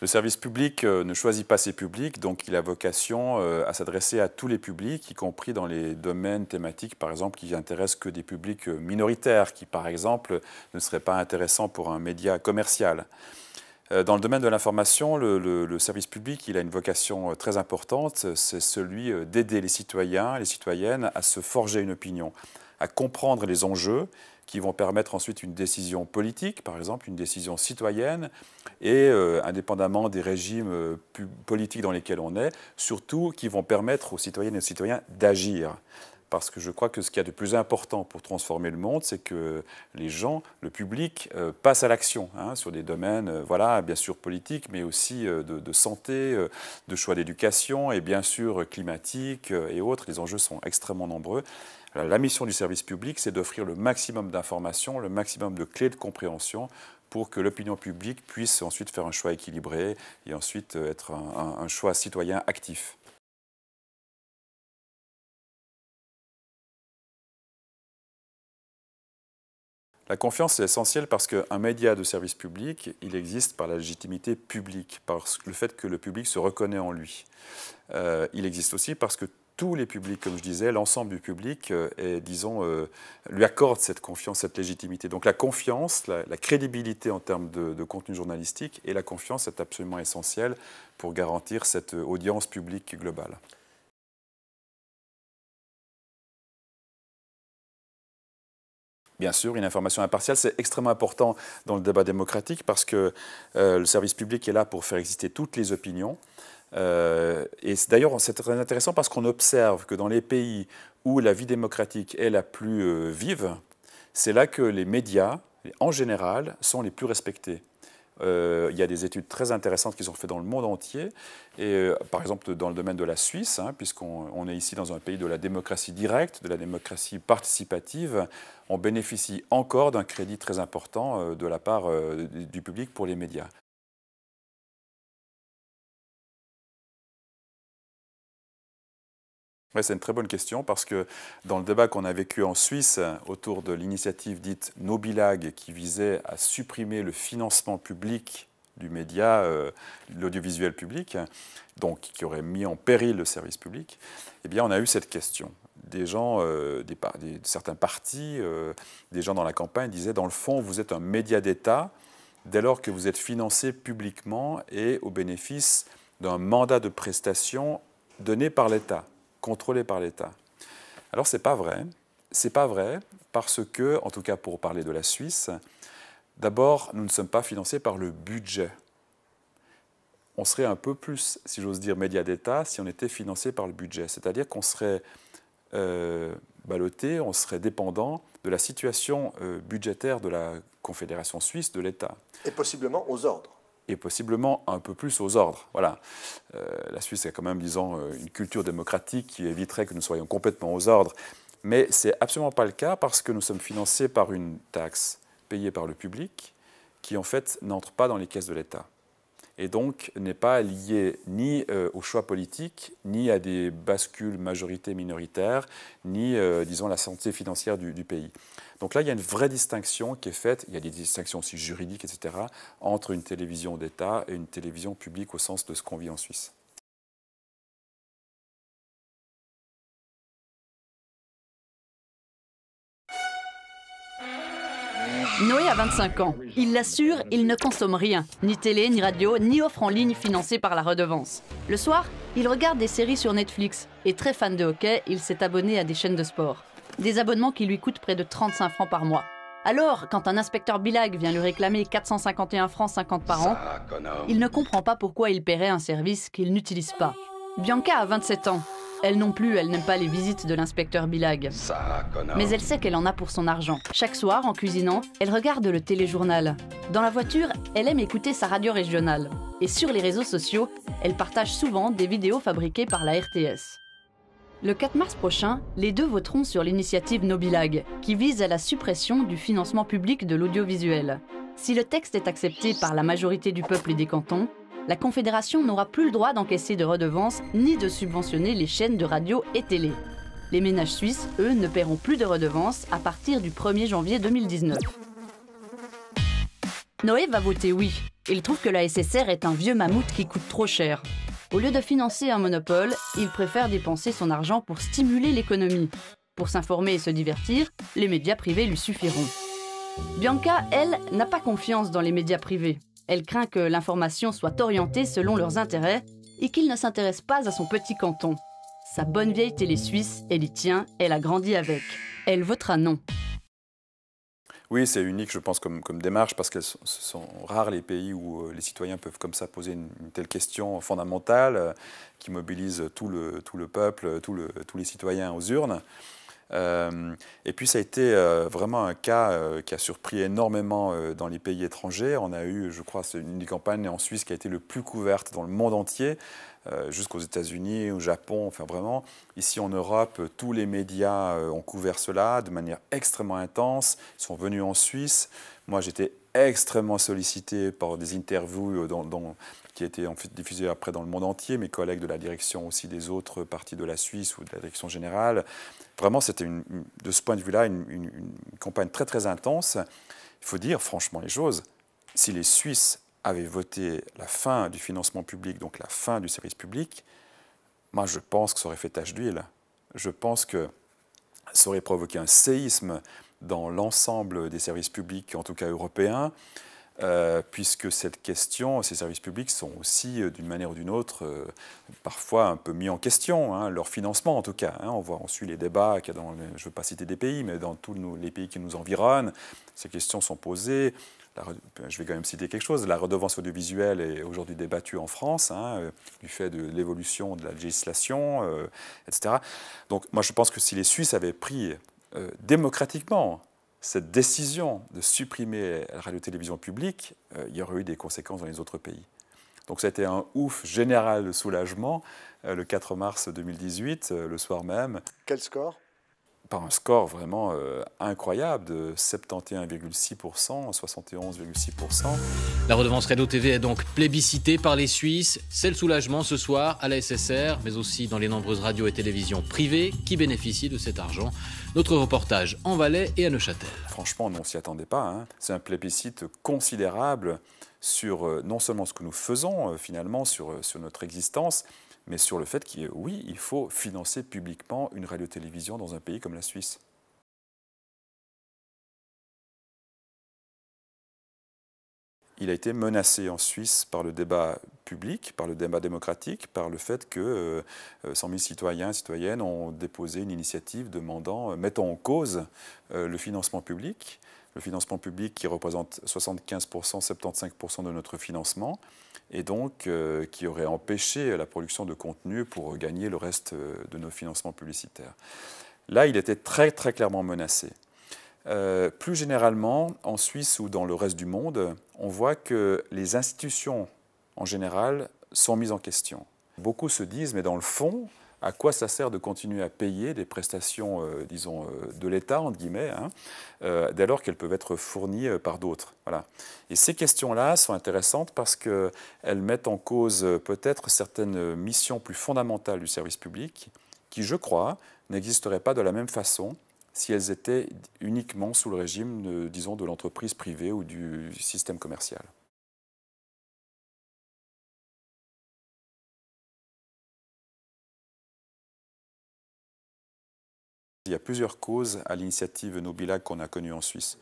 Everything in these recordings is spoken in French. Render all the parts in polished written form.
Le service public ne choisit pas ses publics, donc il a vocation à s'adresser à tous les publics, y compris dans les domaines thématiques, par exemple, qui n'intéressent que des publics minoritaires, qui, par exemple, ne seraient pas intéressants pour un média commercial. Dans le domaine de l'information, le service public, il a une vocation très importante, c'est celui d'aider les citoyens et les citoyennes à se forger une opinion, à comprendre les enjeux qui vont permettre ensuite une décision politique, par exemple une décision citoyenne, et indépendamment des régimes politiques dans lesquels on est, surtout qui vont permettre aux citoyennes et aux citoyens d'agir. Parce que je crois que ce qu'il y a de plus important pour transformer le monde, c'est que les gens, le public, passent à l'action sur des domaines, voilà, bien sûr politiques, mais aussi de santé, de choix d'éducation et bien sûr climatiques et autres. Les enjeux sont extrêmement nombreux. Alors, la mission du service public, c'est d'offrir le maximum d'informations, le maximum de clés de compréhension pour que l'opinion publique puisse ensuite faire un choix équilibré et ensuite être un choix citoyen actif. La confiance est essentielle parce qu'un média de service public, il existe par la légitimité publique, par le fait que le public se reconnaît en lui. Il existe aussi parce que tous les publics, comme je disais, l'ensemble du public, lui accorde cette confiance, cette légitimité. Donc la confiance, la crédibilité en termes de contenu journalistique et la confiance est absolument essentielle pour garantir cette audience publique globale. Bien sûr, une information impartiale, c'est extrêmement important dans le débat démocratique parce que le service public est là pour faire exister toutes les opinions. Et d'ailleurs, c'est très intéressant parce qu'on observe que dans les pays où la vie démocratique est la plus vive, c'est là que les médias, en général, sont les plus respectés. Il y a des études très intéressantes qui sont faites dans le monde entier, et par exemple dans le domaine de la Suisse, puisqu'on est ici dans un pays de la démocratie directe, de la démocratie participative, on bénéficie encore d'un crédit très important de la part du public pour les médias. Ouais, c'est une très bonne question parce que dans le débat qu'on a vécu en Suisse autour de l'initiative dite Nobilag qui visait à supprimer le financement public du média, l'audiovisuel public, donc qui aurait mis en péril le service public, eh bien on a eu cette question. Des gens, certains partis, des gens dans la campagne disaient dans le fond vous êtes un média d'État dès lors que vous êtes financé publiquement et au bénéfice d'un mandat de prestation donné par l'État, contrôlé par l'État. Alors, c'est pas vrai. C'est pas vrai parce que, en tout cas pour parler de la Suisse, d'abord, nous ne sommes pas financés par le budget. On serait un peu plus, si j'ose dire, média d'État si on était financé par le budget. C'est-à-dire qu'on serait ballotté, on serait dépendant de la situation budgétaire de la Confédération suisse, de l'État. Et possiblement aux ordres. Et possiblement un peu plus aux ordres. Voilà. La Suisse a quand même, disons, une culture démocratique qui éviterait que nous soyons complètement aux ordres. Mais ce n'est absolument pas le cas parce que nous sommes financés par une taxe payée par le public qui, en fait, n'entre pas dans les caisses de l'État. Et donc n'est pas liée ni au choix politique, ni à des bascules majorité-minoritaires, ni, disons, la santé financière du pays. Donc là, il y a une vraie distinction qui est faite, il y a des distinctions aussi juridiques, etc., entre une télévision d'État et une télévision publique au sens de ce qu'on vit en Suisse. Noé a 25 ans. Il l'assure, il ne consomme rien. Ni télé, ni radio, ni offre en ligne financée par la redevance. Le soir, il regarde des séries sur Netflix. Et très fan de hockey, il s'est abonné à des chaînes de sport. Des abonnements qui lui coûtent près de 35 francs par mois. Alors, quand un inspecteur bilag vient lui réclamer 451 francs 50 par an, il ne comprend pas pourquoi il paierait un service qu'il n'utilise pas. Bianca a 27 ans. Elle non plus, elle n'aime pas les visites de l'inspecteur bilag. Mais elle sait qu'elle en a pour son argent. Chaque soir, en cuisinant, elle regarde le téléjournal. Dans la voiture, elle aime écouter sa radio régionale. Et sur les réseaux sociaux, elle partage souvent des vidéos fabriquées par la RTS. Le 4 mars prochain, les deux voteront sur l'initiative Nobilag, qui vise à la suppression du financement public de l'audiovisuel. Si le texte est accepté par la majorité du peuple et des cantons, la Confédération n'aura plus le droit d'encaisser de redevances ni de subventionner les chaînes de radio et télé. Les ménages suisses, eux, ne paieront plus de redevances à partir du 1er janvier 2019. Noé va voter oui. Il trouve que la SSR est un vieux mammouth qui coûte trop cher. Au lieu de financer un monopole, il préfère dépenser son argent pour stimuler l'économie. Pour s'informer et se divertir, les médias privés lui suffiront. Bianca, elle, n'a pas confiance dans les médias privés. Elle craint que l'information soit orientée selon leurs intérêts et qu'ils ne s'intéressent pas à son petit canton. Sa bonne vieille télé suisse, elle y tient, elle a grandi avec. Elle votera non. Oui, c'est unique, je pense, comme démarche, parce que ce sont rares les pays où les citoyens peuvent comme ça poser une telle question fondamentale qui mobilise tout le peuple, tous les citoyens aux urnes. Et puis ça a été vraiment un cas qui a surpris énormément dans les pays étrangers. On a eu, je crois, c'est une des campagnes en Suisse qui a été le plus couverte dans le monde entier, jusqu'aux États-Unis, au Japon, enfin vraiment. Ici en Europe, tous les médias ont couvert cela de manière extrêmement intense. Ils sont venus en Suisse. Moi, j'étais extrêmement sollicité par des interviews qui étaient en fait diffusées après dans le monde entier. Mes collègues de la direction aussi des autres parties de la Suisse ou de la direction générale. Vraiment, c'était de ce point de vue-là une campagne très très intense. Il faut dire franchement les choses. Si les Suisses avaient voté la fin du financement public, donc la fin du service public, moi je pense que ça aurait fait tache d'huile. Je pense que ça aurait provoqué un séisme dans l'ensemble des services publics, en tout cas européens, puisque cette question, ces services publics sont aussi, d'une manière ou d'une autre, parfois un peu mis en question, hein, leur financement en tout cas. Hein. On suit les débats, je ne veux pas citer des pays, mais dans tous les pays qui nous environnent, ces questions sont posées. Je vais quand même citer quelque chose. La redevance audiovisuelle est aujourd'hui débattue en France, hein, du fait de l'évolution de la législation, etc. Donc moi je pense que si les Suisses avaient pris démocratiquement cette décision de supprimer la radio-télévision publique, il y aurait eu des conséquences dans les autres pays. Donc ça a été un ouf général de soulagement le 4 mars 2018, le soir même. Quel score ? Par un score vraiment incroyable de 71,6%, 71,6%. La redevance radio-TV est donc plébiscitée par les Suisses. C'est le soulagement ce soir à la SSR, mais aussi dans les nombreuses radios et télévisions privées qui bénéficient de cet argent. Notre reportage en Valais et à Neuchâtel. Franchement, on ne s'y attendait pas. Hein. C'est un plébiscite considérable sur non seulement ce que nous faisons finalement, sur notre existence, mais sur le fait qu'il oui, il faut financer publiquement une radio-télévision dans un pays comme la Suisse. Il a été menacé en Suisse par le débat public, par le débat démocratique, par le fait que 100 000 citoyens et citoyennes ont déposé une initiative mettant en cause le financement public. Le financement public qui représente 75%, 75% de notre financement, et donc qui aurait empêché la production de contenu pour gagner le reste de nos financements publicitaires. Là, il était très très clairement menacé. Plus généralement, en Suisse ou dans le reste du monde, on voit que les institutions, en général, sont mises en question. Beaucoup se disent, mais dans le fond, à quoi ça sert de continuer à payer des prestations, disons, de l'État, entre guillemets, hein, dès lors qu'elles peuvent être fournies par d'autres. Voilà. Et ces questions-là sont intéressantes parce qu'elles mettent en cause peut-être certaines missions plus fondamentales du service public qui, je crois, n'existeraient pas de la même façon si elles étaient uniquement sous le régime, disons, de l'entreprise privée ou du système commercial. Il y a plusieurs causes à l'initiative No Bilag qu'on a connue en Suisse.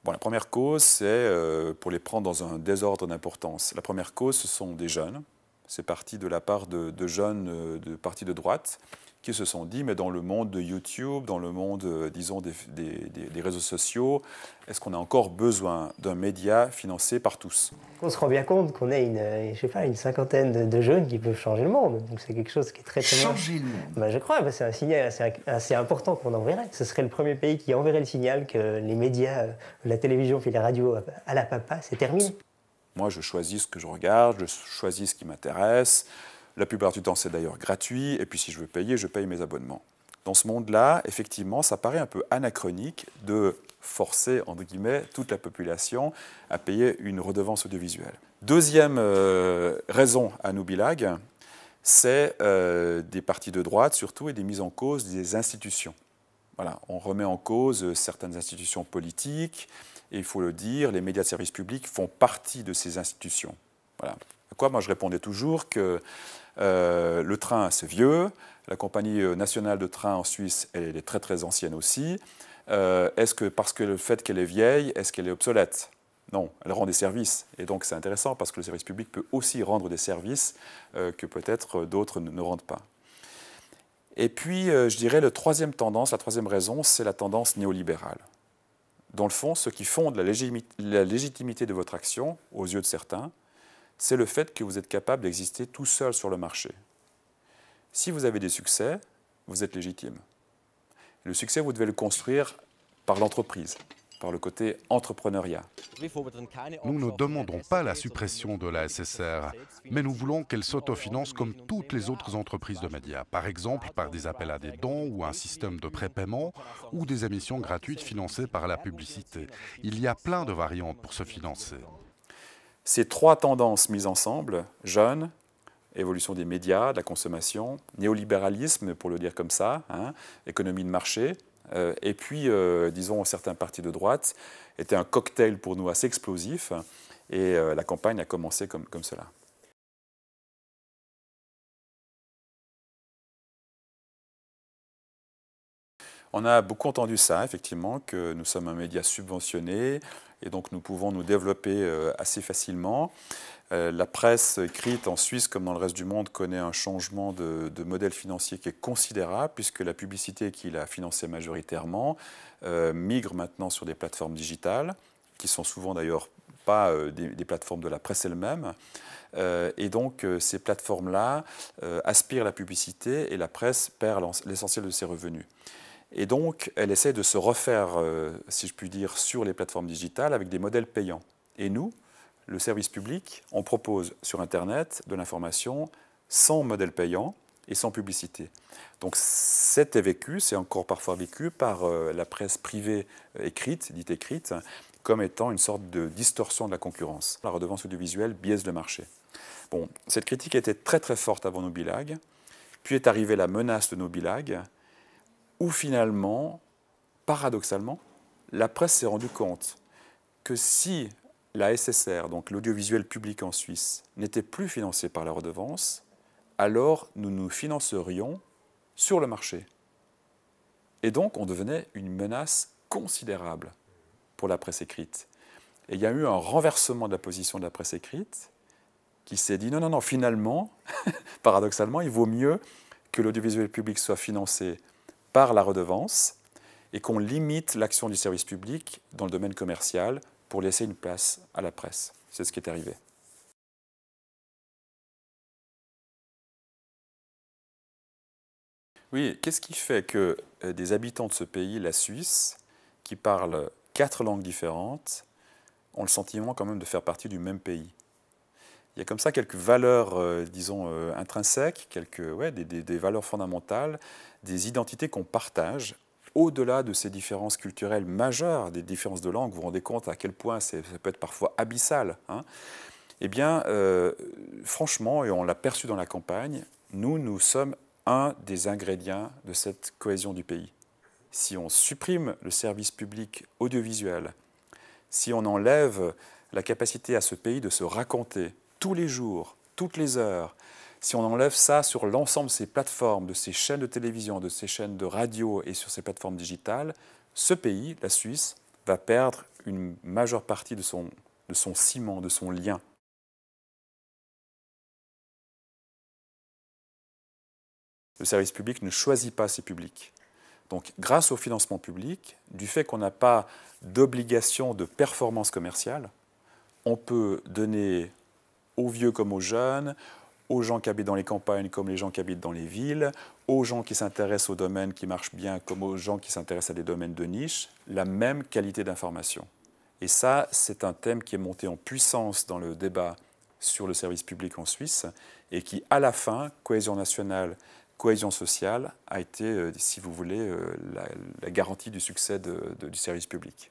Bon, la première cause, c'est pour les prendre dans un désordre d'importance. La première cause, ce sont des jeunes. C'est parti de la part de jeunes de partis de droite qui se sont dit, mais dans le monde de YouTube, dans le monde, disons, des réseaux sociaux, est-ce qu'on a encore besoin d'un média financé par tous ? On se rend bien compte qu'on est une cinquantaine de jeunes qui peuvent changer le monde. Donc c'est quelque chose qui est très très changer le monde. Ben, je crois, c'est un signal assez important qu'on enverrait. Ce serait le premier pays qui enverrait le signal que les médias, la télévision puis la radio à la papa, c'est terminé. Moi, je choisis ce que je regarde, je choisis ce qui m'intéresse. La plupart du temps, c'est d'ailleurs gratuit. Et puis, si je veux payer, je paye mes abonnements. Dans ce monde-là, effectivement, ça paraît un peu anachronique de forcer, entre guillemets, toute la population à payer une redevance audiovisuelle. Deuxième raison à No Bilag, c'est des partis de droite, surtout, et des mises en cause des institutions. Voilà, on remet en cause certaines institutions politiques Et il faut le dire, les médias de service public font partie de ces institutions. Voilà. À quoi moi je répondais toujours que le train c'est vieux, la compagnie nationale de train en Suisse elle est très très ancienne aussi. Est-ce que parce que le fait qu'elle est vieille, est-ce qu'elle est obsolète? Non, elle rend des services. Et donc c'est intéressant parce que le service public peut aussi rendre des services que peut-être d'autres ne rendent pas. Et puis je dirais la troisième raison, c'est la tendance néolibérale. Dans le fond, ce qui fonde la légitimité de votre action, aux yeux de certains, c'est le fait que vous êtes capable d'exister tout seul sur le marché. Si vous avez des succès, vous êtes légitime. Le succès, vous devez le construire par l'entreprise, par le côté entrepreneuriat. Nous ne demandons pas la suppression de la SSR, mais nous voulons qu'elle s'autofinance comme toutes les autres entreprises de médias, par exemple par des appels à des dons ou un système de prépaiement ou des émissions gratuites financées par la publicité. Il y a plein de variantes pour se financer. Ces trois tendances mises ensemble, jeunes, évolution des médias, de la consommation, néolibéralisme, pour le dire comme ça, économie de marché, et puis, disons, certains partis de droite, étaient un cocktail pour nous assez explosif, et la campagne a commencé comme cela. On a beaucoup entendu ça, effectivement, que nous sommes un média subventionné, et donc nous pouvons nous développer assez facilement. La presse écrite en Suisse, comme dans le reste du monde, connaît un changement de modèle financier qui est considérable, puisque la publicité qu'il a financée majoritairement migre maintenant sur des plateformes digitales, qui sont souvent d'ailleurs pas des plateformes de la presse elle-même. Et donc ces plateformes-là aspirent la publicité et la presse perd l'essentiel de ses revenus. Et donc, elle essaie de se refaire, si je puis dire, sur les plateformes digitales avec des modèles payants. Et nous, le service public, on propose sur Internet de l'information sans modèle payant et sans publicité. Donc, c'est encore parfois vécu par la presse privée dite écrite, comme étant une sorte de distorsion de la concurrence. La redevance audiovisuelle biaise le marché. Bon, cette critique était très très forte avant No Bilag, puis est arrivée la menace de No Bilag, où finalement, paradoxalement, la presse s'est rendue compte que si la SSR, donc l'audiovisuel public en Suisse, n'était plus financée par la redevance, alors nous nous financerions sur le marché. Et donc on devenait une menace considérable pour la presse écrite. Et il y a eu un renversement de la position de la presse écrite qui s'est dit non, finalement, paradoxalement, il vaut mieux que l'audiovisuel public soit financé par la redevance et qu'on limite l'action du service public dans le domaine commercial pour laisser une place à la presse. C'est ce qui est arrivé. Oui, qu'est-ce qui fait que des habitants de ce pays, la Suisse, qui parlent 4 langues différentes, ont le sentiment quand même de faire partie du même pays? Il y a comme ça quelques valeurs, disons, intrinsèques, des valeurs fondamentales, des identités qu'on partage, au-delà de ces différences culturelles majeures, des différences de langue. Vous vous rendez compte à quel point ça peut être parfois abyssal. Eh bien, franchement, et on l'a perçu dans la campagne, nous sommes un des ingrédients de cette cohésion du pays. Si on supprime le service public audiovisuel, si on enlève la capacité à ce pays de se raconter, tous les jours, toutes les heures, si on enlève ça sur l'ensemble de ces plateformes, de ces chaînes de télévision, de ces chaînes de radio et sur ces plateformes digitales, ce pays, la Suisse, va perdre une majeure partie de son ciment, de son lien. Le service public ne choisit pas ses publics. Donc, grâce au financement public, du fait qu'on n'a pas d'obligation de performance commerciale, on peut donner aux vieux comme aux jeunes, aux gens qui habitent dans les campagnes comme les gens qui habitent dans les villes, aux gens qui s'intéressent aux domaines qui marchent bien comme aux gens qui s'intéressent à des domaines de niche, la même qualité d'information. Et ça, c'est un thème qui est monté en puissance dans le débat sur le service public en Suisse et qui, à la fin, cohésion nationale, cohésion sociale, a été, si vous voulez, la garantie du succès du service public.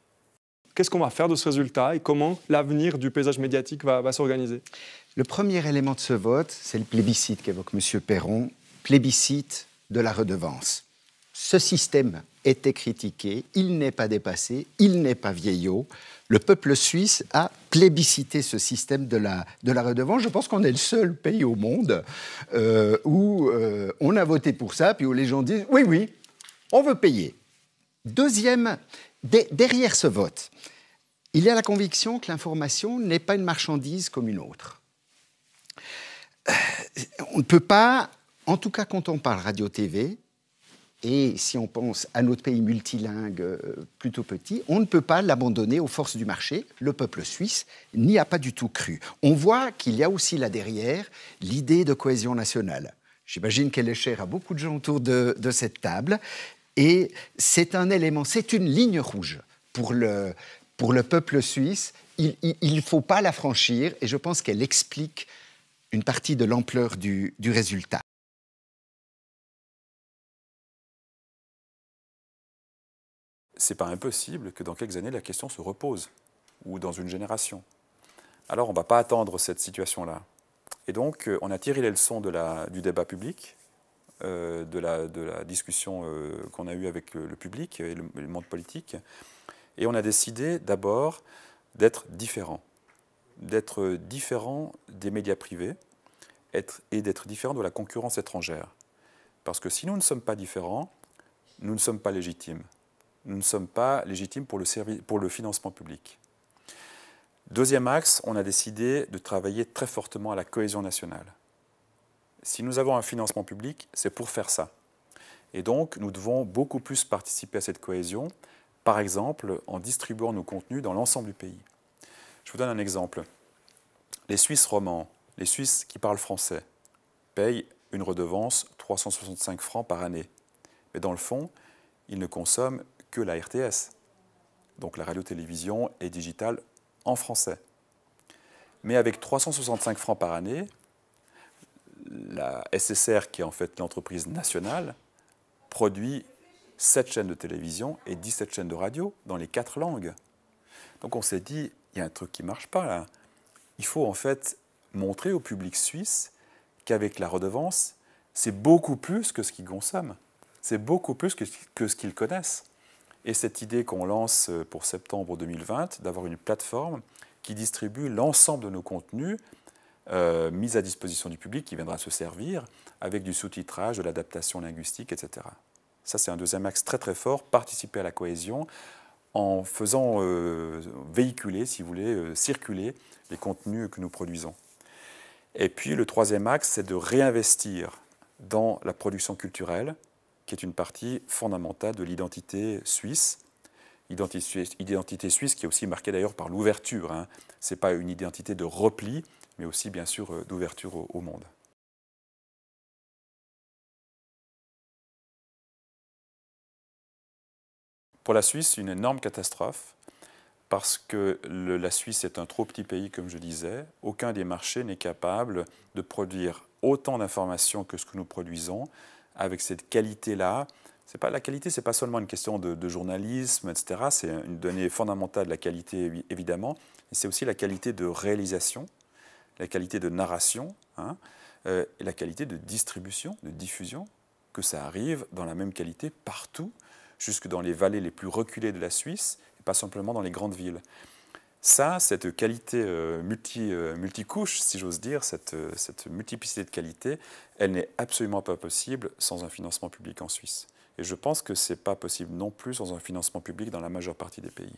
Qu'est-ce qu'on va faire de ce résultat et comment l'avenir du paysage médiatique va s'organiser? Le premier élément de ce vote, c'est le plébiscite qu'évoque M. Perron, plébiscite de la redevance. Ce système était critiqué, il n'est pas dépassé, il n'est pas vieillot. Le peuple suisse a plébiscité ce système de la redevance. Je pense qu'on est le seul pays au monde où on a voté pour ça, puis où les gens disent « oui, oui, on veut payer ». Deuxième, derrière ce vote, il y a la conviction que l'information n'est pas une marchandise comme une autre. On ne peut pas, en tout cas quand on parle radio-tv, et si on pense à notre pays multilingue plutôt petit, on ne peut pas l'abandonner aux forces du marché. Le peuple suisse n'y a pas du tout cru. On voit qu'il y a aussi là derrière l'idée de cohésion nationale. J'imagine qu'elle est chère à beaucoup de gens autour de cette table. Et c'est un élément, c'est une ligne rouge pour le peuple suisse. Il ne faut pas la franchir et je pense qu'elle explique une partie de l'ampleur du résultat. C'est pas impossible que dans quelques années, la question se repose, ou dans une génération. Alors, on ne va pas attendre cette situation-là. Et donc, on a tiré les leçons du débat public, de la discussion qu'on a eue avec le public et le monde politique, et on a décidé d'abord d'être différent des médias privés et d'être différent de la concurrence étrangère. Parce que si nous ne sommes pas différents, nous ne sommes pas légitimes. Nous ne sommes pas légitimes pour le financement public. Deuxième axe, on a décidé de travailler très fortement à la cohésion nationale. Si nous avons un financement public, c'est pour faire ça. Et donc, nous devons beaucoup plus participer à cette cohésion, par exemple en distribuant nos contenus dans l'ensemble du pays. Je vous donne un exemple. Les Suisses romans, les Suisses qui parlent français, payent une redevance 365 francs par année. Mais dans le fond, ils ne consomment que la RTS, donc la radio-télévision et digitale en français. Mais avec 365 francs par année, la SSR, qui est en fait l'entreprise nationale, produit 7 chaînes de télévision et 17 chaînes de radio dans les 4 langues. Donc on s'est dit, il y a un truc qui ne marche pas là. Il faut en fait montrer au public suisse qu'avec la redevance, c'est beaucoup plus que ce qu'ils consomment. C'est beaucoup plus que ce qu'ils connaissent. Et cette idée qu'on lance pour septembre 2020, d'avoir une plateforme qui distribue l'ensemble de nos contenus mis à disposition du public qui viendra se servir avec du sous-titrage, de l'adaptation linguistique, etc. Ça, c'est un deuxième axe très très fort, participer à la cohésion en faisant véhiculer, si vous voulez, circuler les contenus que nous produisons. Et puis le troisième axe, c'est de réinvestir dans la production culturelle, qui est une partie fondamentale de l'identité suisse. Identité suisse qui est aussi marquée d'ailleurs par l'ouverture. Hein. Ce n'est pas une identité de repli, mais aussi bien sûr d'ouverture au monde. Pour la Suisse, une énorme catastrophe, parce que la Suisse est un trop petit pays, comme je disais. Aucun des marchés n'est capable de produire autant d'informations que ce que nous produisons, avec cette qualité-là. La qualité, ce n'est pas seulement une question de journalisme, etc. C'est une donnée fondamentale de la qualité, évidemment, mais c'est aussi la qualité de réalisation, la qualité de narration, hein, et la qualité de distribution, de diffusion, que ça arrive dans la même qualité partout, jusque dans les vallées les plus reculées de la Suisse, et pas simplement dans les grandes villes. Ça, cette qualité multicouche, si j'ose dire, cette multiplicité de qualité, elle n'est absolument pas possible sans un financement public en Suisse. Et je pense que ce n'est pas possible non plus sans un financement public dans la majeure partie des pays.